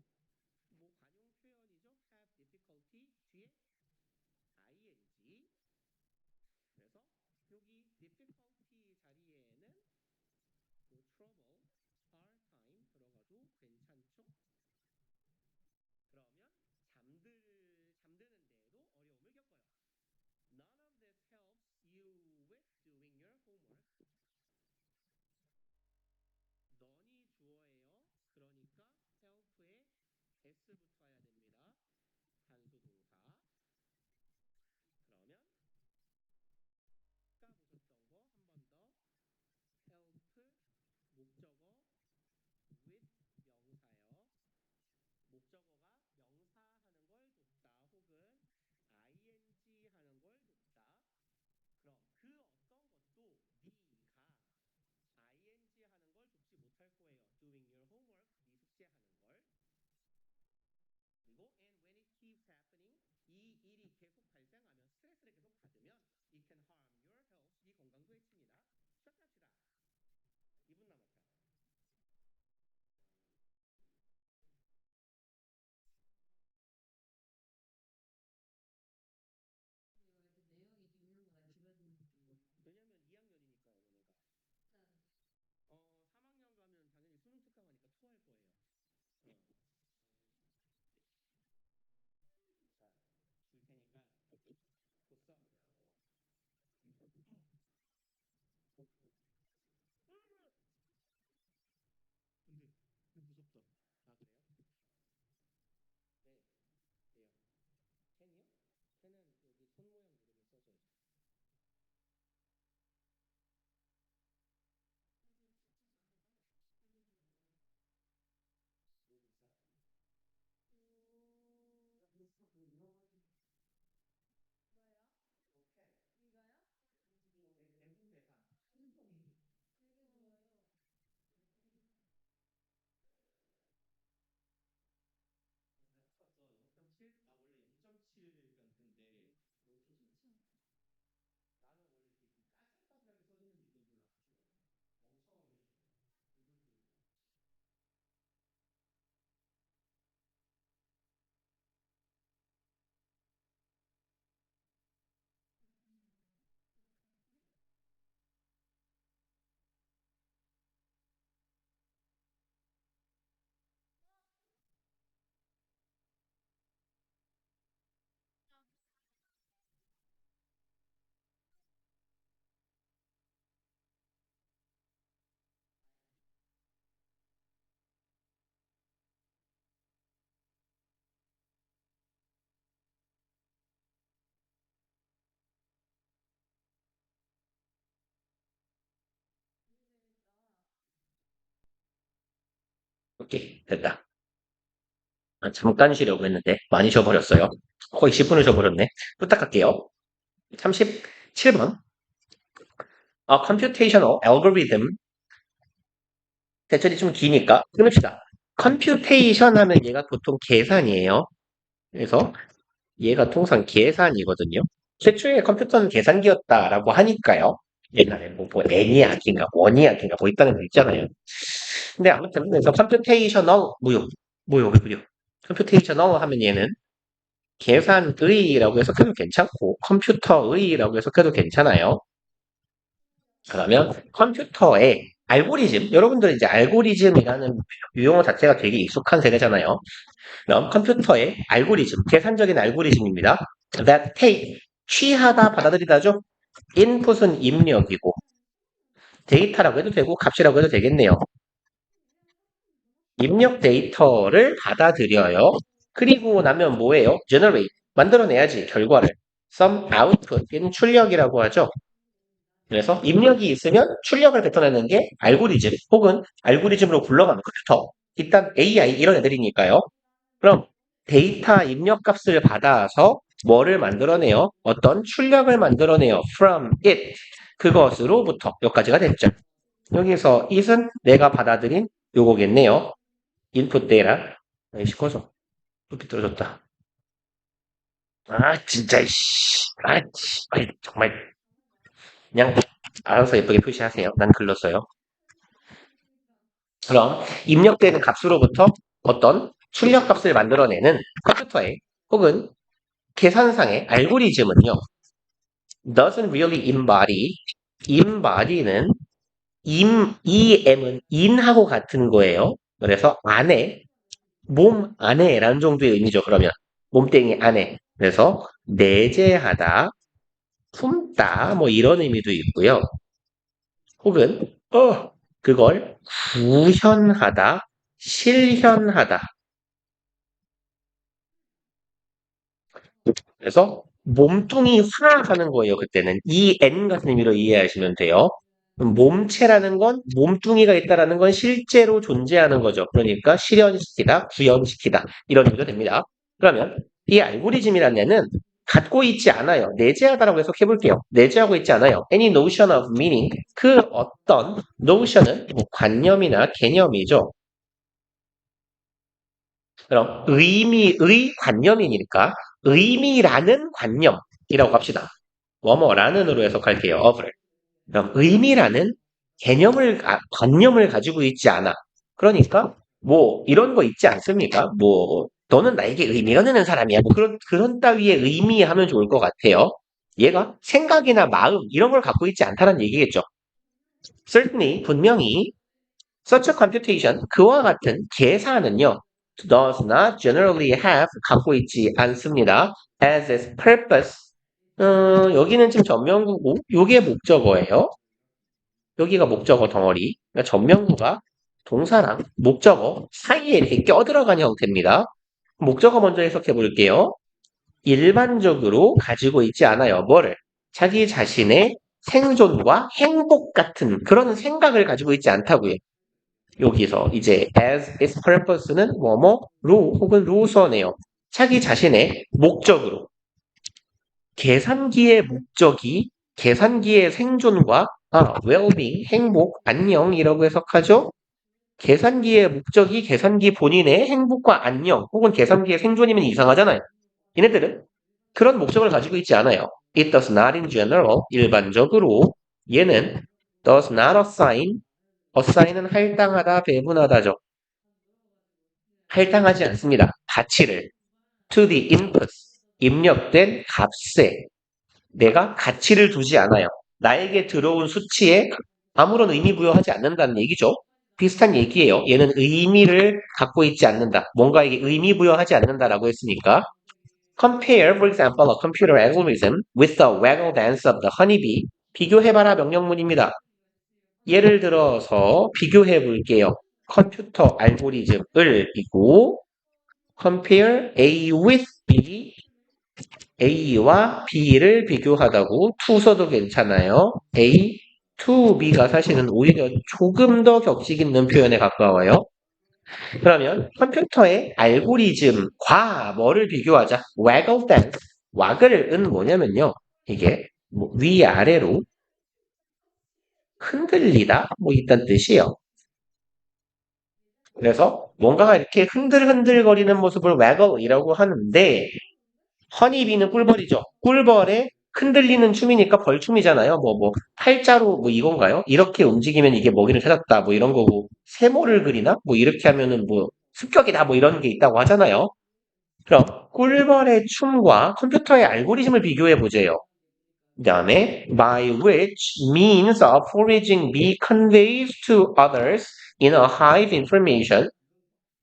뭐 관용 표현이죠. have difficulty 뒤에 ing. 그래서 여기 difficulty 자리에는 뭐 trouble, hard time 들어가도 괜찮죠? 그러면 잠드는데도 어려움을 겪어요. None of this helps you with doing your homework. none이 주어예요. 그러니까 help에 s 붙어야 됩니다. 단수 동사. 그러면 아까 보셨던 거 한 번 더. help 목적어 with 명사요. 목적어가 명사하는 걸 돕다 혹은 ing 하는 걸 돕다. 그럼 그 어떤 것도 네가 ing 하는 걸 돕지 못할 거예요. doing your homework, 네 숙제하는 걸. 그리고 and when it keeps happening, 이 일이 계속 발생하면 스트레스를 계속 받으면 it can harm your health, 네 건강도 해칩니다. 시작해 합시다. 2분 남았다. 이거 이렇게 내용이 있는 거나 집어주는 거. 왜냐면 2학년이니까요, 너네가. 3학년 가면 당연히 수능 특강하니까 토할 거예요. 자, 줄 테니까 곧 써. 오케이, 됐다. 잠깐 쉬려고 했는데 많이 쉬어버렸어요. 거의 10분을 쉬어버렸네. 부탁할게요. 37번. computational algorithm. 대절이 좀 기니까 끊읍시다. computation 하면 얘가 보통 계산이에요. 그래서 얘가 통상 계산이거든요. 최초에 컴퓨터는 계산기였다라고 하니까요. 옛날에 뭐 애니악인가 원이악인가 뭐 있다는 거 있잖아요. 근데 아무튼 그래서 computational 무효. computational 하면 얘는 계산의라고 해석해도 괜찮고 컴퓨터의라고 해석해도 괜찮아요. 그러면 컴퓨터의 알고리즘, 여러분들 이제 알고리즘이라는 유용어 자체가 되게 익숙한 세대잖아요. 그럼 컴퓨터의 알고리즘, 계산적인 알고리즘입니다. that take, 취하다, 받아들이다죠. input은 입력이고 데이터라고 해도 되고 값이라고 해도 되겠네요. 입력 데이터를 받아들여요. 그리고 나면 뭐예요? generate, 만들어내야지 결과를. some output, 얘는 출력이라고 하죠. 그래서 입력이 있으면 출력을 뱉어내는 게 알고리즘 혹은 알고리즘으로 굴러가는 컴퓨터. 일단 AI 이런 애들이니까요. 그럼 데이터 입력 값을 받아서 뭐를 만들어내요? 어떤 출력을 만들어내요. from it. 그것으로부터 여기까지가 됐죠. 여기서 it은 내가 받아들인 요거겠네요. input data. 아이씨 꺼져. 또 비뚤어졌다. 아 진짜 정말 그냥 알아서 예쁘게 표시하세요. 난 글렀어요. 그럼 입력되는 값으로부터 어떤 출력 값을 만들어내는 컴퓨터의 혹은 계산상의 알고리즘은요. doesn't really embody는 em은 in하고 같은 거예요. 그래서 안에 몸 안에라는 정도의 의미죠. 그러면 몸뚱이 안에. 그래서 내재하다, 품다 뭐 이런 의미도 있고요. 혹은 그걸 구현하다, 실현하다. 그래서 몸뚱이화하는 거예요. 그때는 EN 같은 의미로 이해하시면 돼요. 몸체라는 건 몸뚱이가 있다라는 건 실제로 존재하는 거죠. 그러니까 실현시키다, 구현시키다 이런 의미도 됩니다. 그러면 이 알고리즘이라는 애는 갖고 있지 않아요. 내재하다라고 해석해 볼게요. 내재하고 있지 않아요. Any notion of meaning. 그 어떤 notion은 뭐 관념이나 개념이죠. 그럼 의미의 관념이니까 의미라는 관념이라고 합시다. 뭐뭐라는으로 해석할게요. of를. 그럼 의미라는 관념을 가지고 있지 않아. 그러니까 뭐 이런 거 있지 않습니까? 뭐 너는 나에게 의미가 되는 사람이야. 뭐 그런 따위의 의미하면 좋을 것 같아요. 얘가 생각이나 마음 이런 걸 갖고 있지 않다는 얘기겠죠. Certainly 분명히 such a computation 그와 같은 계산은요. does not generally have 갖고 있지 않습니다. as its purpose 여기는 지금 전명구고 요게 목적어예요. 여기가 목적어 덩어리. 그러니까 전명구가 동사랑 목적어 사이에 이렇게 껴들어간 형태입니다. 목적어 먼저 해석해 볼게요. 일반적으로 가지고 있지 않아요. 뭐를? 자기 자신의 생존과 행복 같은 그런 생각을 가지고 있지 않다고요. 여기서 이제 as its purpose는 뭐뭐로 혹은 로서네요. 자기 자신의 목적으로. 계산기의 목적이 계산기의 생존과 well-being, 행복, 안녕이라고 해석하죠. 계산기의 목적이 계산기 본인의 행복과 안녕 혹은 계산기의 생존이면 이상하잖아요. 얘네들은 그런 목적을 가지고 있지 않아요. It does not in general, 일반적으로 얘는 does not assign은 할당하다, 배분하다죠. 할당하지 않습니다. 가치를 to the inputs, 입력된 값에 내가 가치를 두지 않아요. 나에게 들어온 수치에 아무런 의미 부여하지 않는다는 얘기죠. 비슷한 얘기예요. 얘는 의미를 갖고 있지 않는다. 뭔가에게 의미 부여하지 않는다라고 했으니까. Compare, for example, a computer algorithm with the waggle dance of the honeybee. 비교해봐라 명령문입니다. 예를 들어서 비교해 볼게요. 컴퓨터 알고리즘을 이고 compare A with B A와 B를 비교하다고 투서도 괜찮아요. A to B가 사실은 오히려 조금 더 격식 있는 표현에 가까워요. 그러면 컴퓨터의 알고리즘과 뭐를 비교하자? waggle dance. 와글은 뭐냐면요. 이게 뭐 위아래로 흔들리다 뭐 이딴 뜻이에요. 그래서 뭔가가 이렇게 흔들흔들거리는 모습을 waggle이라고 하는데 허니비는 꿀벌이죠. 꿀벌에 흔들리는 춤이니까 벌춤이잖아요. 팔자로 뭐 이건가요? 이렇게 움직이면 이게 먹이를 찾았다. 뭐 이런 거고. 세모를 그리나? 뭐 이렇게 하면은 뭐 습격이다. 뭐 이런 게 있다고 하잖아요. 그럼 꿀벌의 춤과 컴퓨터의 알고리즘을 비교해 보세요. 그 다음에 by which means of foraging bee conveys to others in a hive information.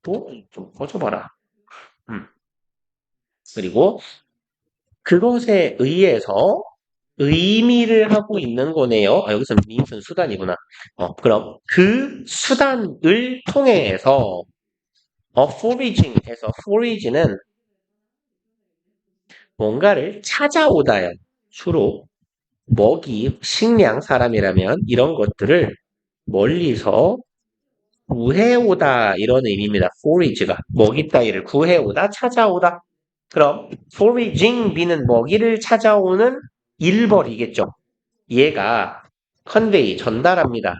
좀 꺼져봐라. 음. 그리고 그것에 의해서 의미를 하고 있는 거네요. 여기서 means는 수단이구나. 그럼 그 수단을 통해서 foraging에서 forage는 뭔가를 찾아오다요. 주로 먹이, 식량, 사람이라면 이런 것들을 멀리서 구해오다 이런 의미입니다. forage가 먹이 따위를 구해오다, 찾아오다. 그럼 foraging B는 먹이를 찾아오는 일벌이겠죠. 얘가 convey 전달합니다.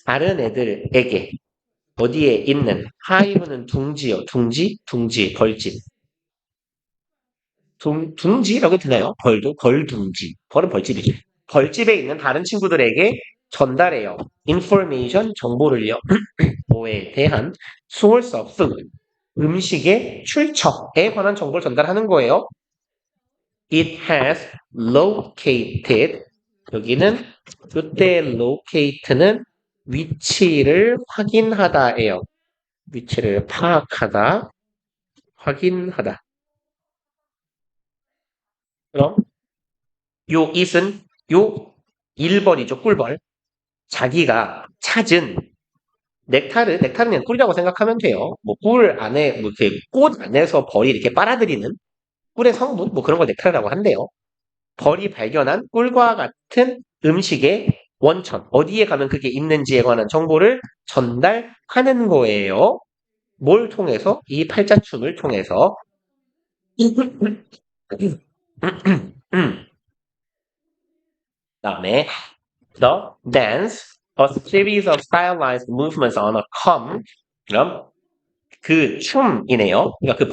다른 애들에게 어디에 있는 hive는 둥지요. 둥지, 벌집. 둥지라고 되나요? 벌둥지. 벌은 벌집이죠. 벌집에 있는 다른 친구들에게 전달해요. information, 정보를요. 뭐에 대한 source of food, 음식의 출처에 관한 정보를 전달하는 거예요. It has located, 여기는 그때 locate는 위치를 확인하다예요. 위치를 파악하다, 확인하다. 그럼 요 it은 요 1벌이죠, 꿀벌. 자기가 찾은 넥타르는 그냥 꿀이라고 생각하면 돼요. 뭐 꿀 안에, 뭐 이렇게 꽃 안에서 벌이 이렇게 빨아들이는 꿀의 성분, 뭐 그런 걸 넥타르라고 한대요. 벌이 발견한 꿀과 같은 음식의 원천, 어디에 가면 그게 있는지에 관한 정보를 전달하는 거예요. 뭘 통해서? 이 팔자춤을 통해서. 다음에 the dance, a series of stylized movements on a com. 그럼 그 춤이네요. 그러니까 그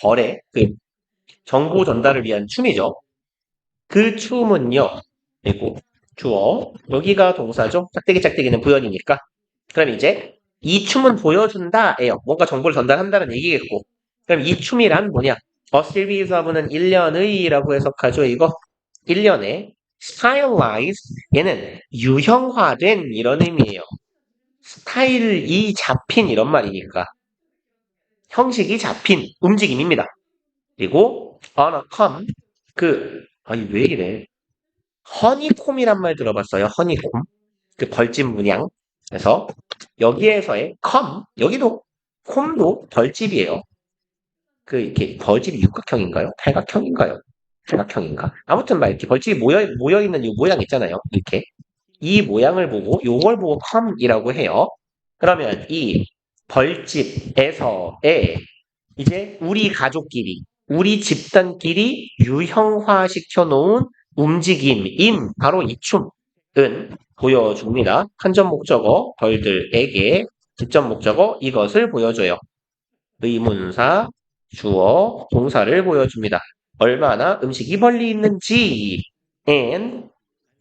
벌의 그 정보 전달을 위한 춤이죠. 그 춤은요. 그리고 주어, 여기가 동사죠. 짝대기는 부연이니까. 그럼 이제 이 춤은 보여준다예요. 뭔가 정보를 전달한다는 얘기겠고. 그럼 이 춤이란 뭐냐? A series of는 1년의라고 해석하죠. 이거 1년에 stylized, 얘는 유형화된 이런 의미예요. 스타일이 잡힌 이런 말이니까. 형식이 잡힌 움직임입니다. 그리고 on a com, 아니 왜 이래? 허니콤이란 말 들어봤어요? 허니콤. 그 벌집 문양. 그래서 여기에서의 여기도 콤도 벌집이에요. 이렇게 벌집이 육각형인가요? 팔각형인가요? 삼각형인가? 아무튼 막 이렇게 벌집이 모여 있는 이 모양 있잖아요. 이렇게 이 모양을 보고 요걸 보고 컴이라고 해요. 그러면 이 벌집에서의 이제 우리 가족끼리, 우리 집단끼리 유형화 시켜놓은 움직임인 바로 이 춤은 보여줍니다. 간접 목적어 벌들에게 직접 목적어 이것을 보여줘요. 의문사, 주어, 동사를 보여줍니다. 얼마나 음식이 멀리 있는지 and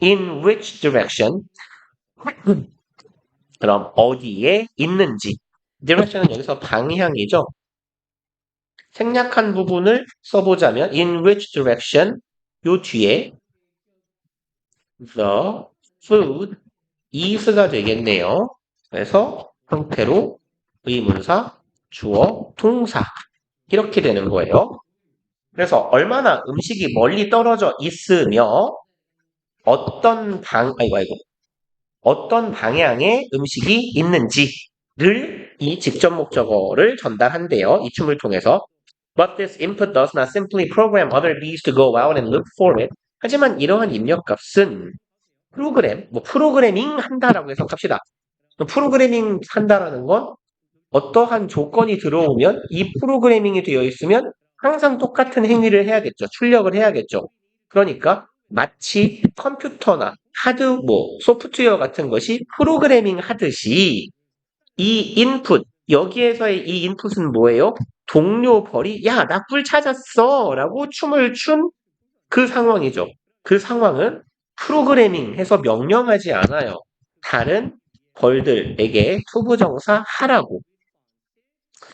in which direction, 그럼 어디에 있는지. direction은 여기서 방향이죠. 생략한 부분을 써보자면 in which direction, 요 뒤에 the food is가 되겠네요. 그래서 형태로 의문사, 주어, 동사 이렇게 되는 거예요. 그래서 얼마나 음식이 멀리 떨어져 있으며 어떤 방향에 음식이 있는지를 이 직접 목적어를 전달한대요. 이 춤을 통해서. But this input does not simply program other bees to go out and look for it. 하지만 이러한 입력값은 프로그래밍 한다라고 해석합시다. 프로그래밍 한다라는 건 어떠한 조건이 들어오면 이 프로그래밍이 되어 있으면 항상 똑같은 행위를 해야겠죠. 출력을 해야겠죠. 그러니까 마치 컴퓨터나 소프트웨어 같은 것이 프로그래밍 하듯이 이 인풋, 여기에서의 이 인풋은 뭐예요? 동료 벌이 야, 나 꿀 찾았어 라고 춤을 춘 그 상황이죠. 그 상황은 프로그래밍해서 명령하지 않아요. 다른 벌들에게 투부정사 하라고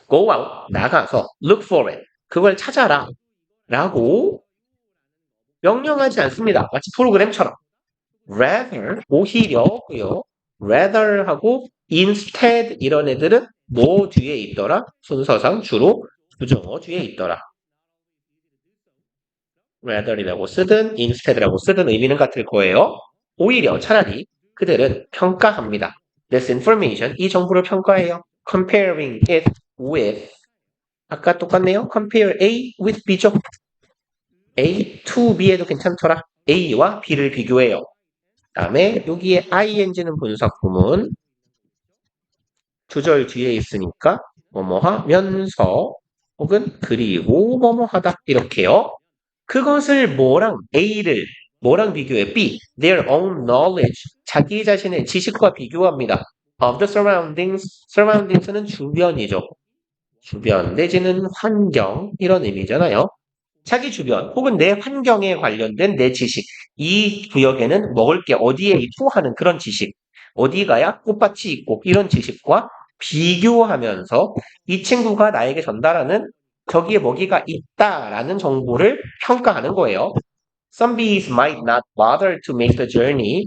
go out, 나가서 look for it, 그걸 찾아라 라고 명령하지 않습니다. 마치 프로그램처럼. rather, 오히려고요. rather하고 instead 이런 애들은 뭐 뒤에 있더라? 순서상 주로 부정어 뒤에 있더라. rather이라고 쓰든 instead라고 쓰든 의미는 같을 거예요. 오히려 차라리 그들은 평가합니다. This information, 이 정보를 평가해요. Comparing it with, 아까 똑같네요. Compare A with B죠. A to B에도 괜찮더라. A와 B를 비교해요. 다음에 여기에 ing는 분석 구문, 주절 뒤에 있으니까 뭐뭐 하면서 혹은 그리고 뭐뭐 하다 이렇게요. 그것을 A를 뭐랑 비교해? B, their own knowledge, 자기 자신의 지식과 비교합니다. Of the surroundings는 주변이죠. 주변 내지는 환경 이런 의미잖아요. 자기 주변 혹은 내 환경에 관련된 내 지식, 이 구역에는 먹을 게 어디에 있고 하는 그런 지식, 어디 가야 꽃밭이 있고 이런 지식과 비교하면서 이 친구가 나에게 전달하는 저기에 먹이가 있다라는 정보를 평가하는 거예요. Some bees might not bother to make the journey.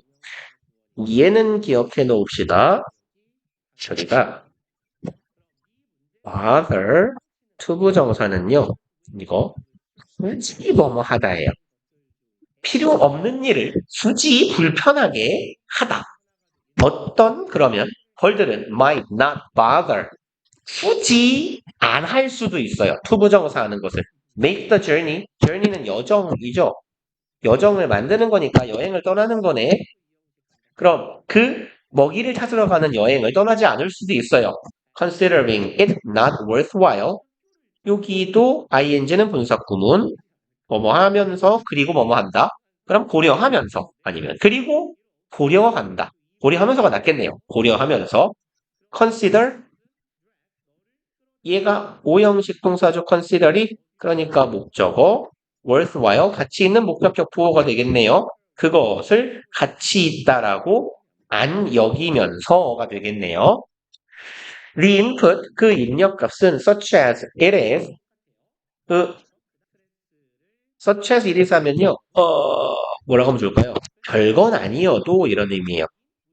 얘는 기억해 놓읍시다. 저희가 bother 투부정사는요. 이거 굳이 뭐뭐 하다예요. 필요 없는 일을 굳이 불편하게 하다. 그러면 벌들은 might not bother. 굳이 안 할 수도 있어요. 투부정사 하는 것을. make the journey. journey는 여정이죠. 여정을 만드는 거니까 여행을 떠나는 거네. 그럼 그 먹이를 찾으러 가는 여행을 떠나지 않을 수도 있어요. considering it not worthwhile. 여기도 ing는 분석 구문. 뭐뭐 하면서 그리고 뭐뭐 한다. 그럼 고려하면서 아니면 그리고 고려한다. 고려하면서가 낫겠네요. 고려하면서 consider 얘가 오형식 동사죠. consider이 그러니까 목적어 worthwhile 가치 있는 목적격 부호가 되겠네요. 그것을 가치 있다라고 안 여기면서가 되겠네요. The input 그 입력값은 such as it is 그 such as it is 하면요. 뭐라고 하면 좋을까요? 별건 아니어도 이런 의미예요.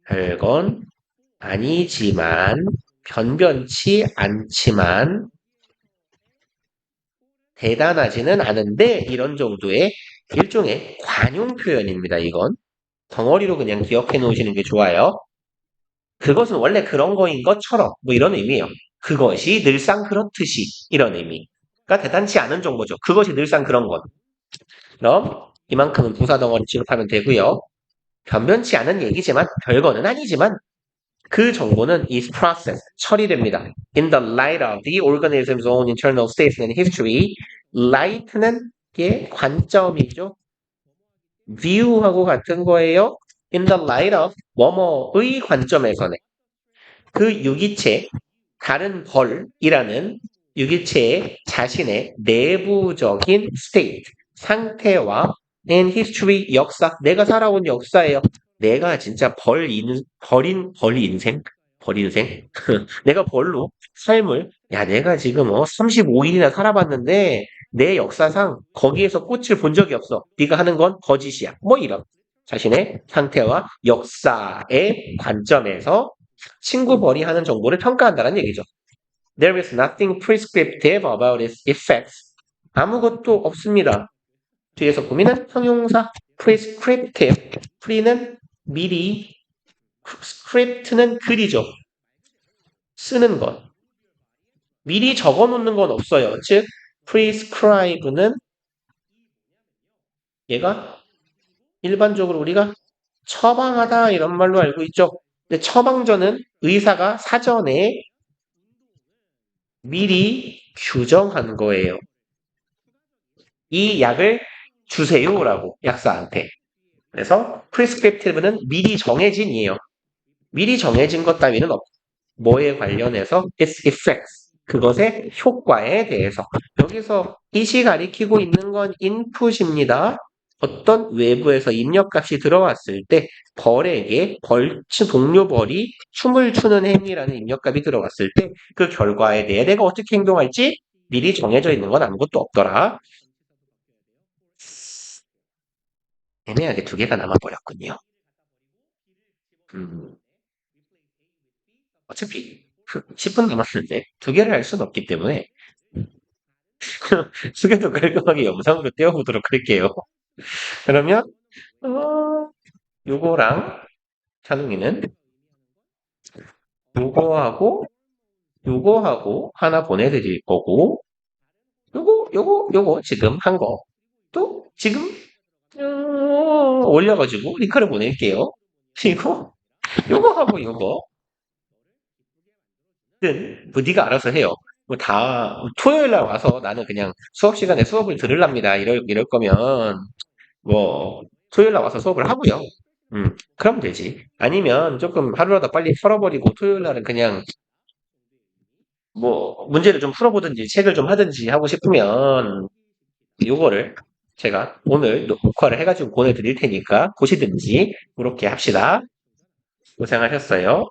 별건 아니지만 변변치 않지만 대단하지는 않은데 이런 정도의 일종의 관용 표현입니다. 이건 덩어리로 그냥 기억해 놓으시는 게 좋아요. 그것은 원래 그런 거인 것처럼 뭐 이런 의미예요. 그것이 늘상 그렇듯이 이런 의미가 대단치 않은 정보죠. 그것이 늘상 그런 것. 그럼 이만큼은 부사 덩어리 취급하면 되고요. 변변치 않은 얘기지만 별거는 아니지만 그 정보는 is processed, 처리됩니다. In the light of the organism's own internal states and history, light는 게 관점이죠. view하고 같은 거예요. In the light of 뭐뭐의 관점에서는 그 유기체, 다른 벌이라는 유기체의 자신의 내부적인 state, 상태와 and history, 역사, 내가 살아온 역사예요. 내가 진짜 벌 인생? 내가 벌로 삶을, 야, 내가 지금 35일이나 살아봤는데, 내 역사상 거기에서 꽃을 본 적이 없어. 네가 하는 건 거짓이야. 뭐 이런. 자신의 상태와 역사의 관점에서 친구 벌이 하는 정보를 평가한다는 얘기죠. There is nothing prescriptive about its effects. 아무것도 없습니다. 뒤에서 보면은 형용사 prescriptive, pre는 미리, script는 글이죠. 쓰는 것. 미리 적어놓는 건 없어요. 즉 prescribe는 얘가 일반적으로 우리가 처방하다 이런 말로 알고 있죠. 근데 처방전은 의사가 사전에 미리 규정한 거예요. 이 약을 주세요라고 약사한테. 그래서 prescriptive는 미리 정해진이에요. 미리 정해진 것 따위는 없고 뭐에 관련해서 its effects 그것의 효과에 대해서 여기서 이시 가리키고 있는 건 input입니다. 어떤 외부에서 입력값이 들어왔을 때 벌에게 동료 벌이 춤을 추는 행위라는 입력값이 들어왔을 때 그 결과에 대해 내가 어떻게 행동할지 미리 정해져 있는 건 아무것도 없더라. 애매하게 두 개가 남아버렸군요. 음, 어차피 10분 남았는데 두 개를 할 수는 없기 때문에 숙여도 깔끔하게 영상으로 떼어보도록 할게요. 그러면 요거랑 찬웅이는 요거하고 하나 보내드릴 거고 요거 지금 한 거 또 지금 올려가지고 링크를 보낼게요. 그리고 요거하고 요거 뭐 네가 알아서 해요. 뭐 다 토요일 날 와서 나는 그냥 수업 시간에 수업을 들으랍니다. 이럴 거면 뭐 토요일 날 와서 수업을 하고요. 그러면 되지. 아니면 조금 하루라도 빨리 풀어버리고 토요일 날은 그냥 뭐 문제를 좀 풀어보든지 책을 좀 하든지 하고 싶으면 요거를 제가 오늘 녹화를 해가지고 보내드릴 테니까 보시든지 그렇게 합시다. 고생하셨어요.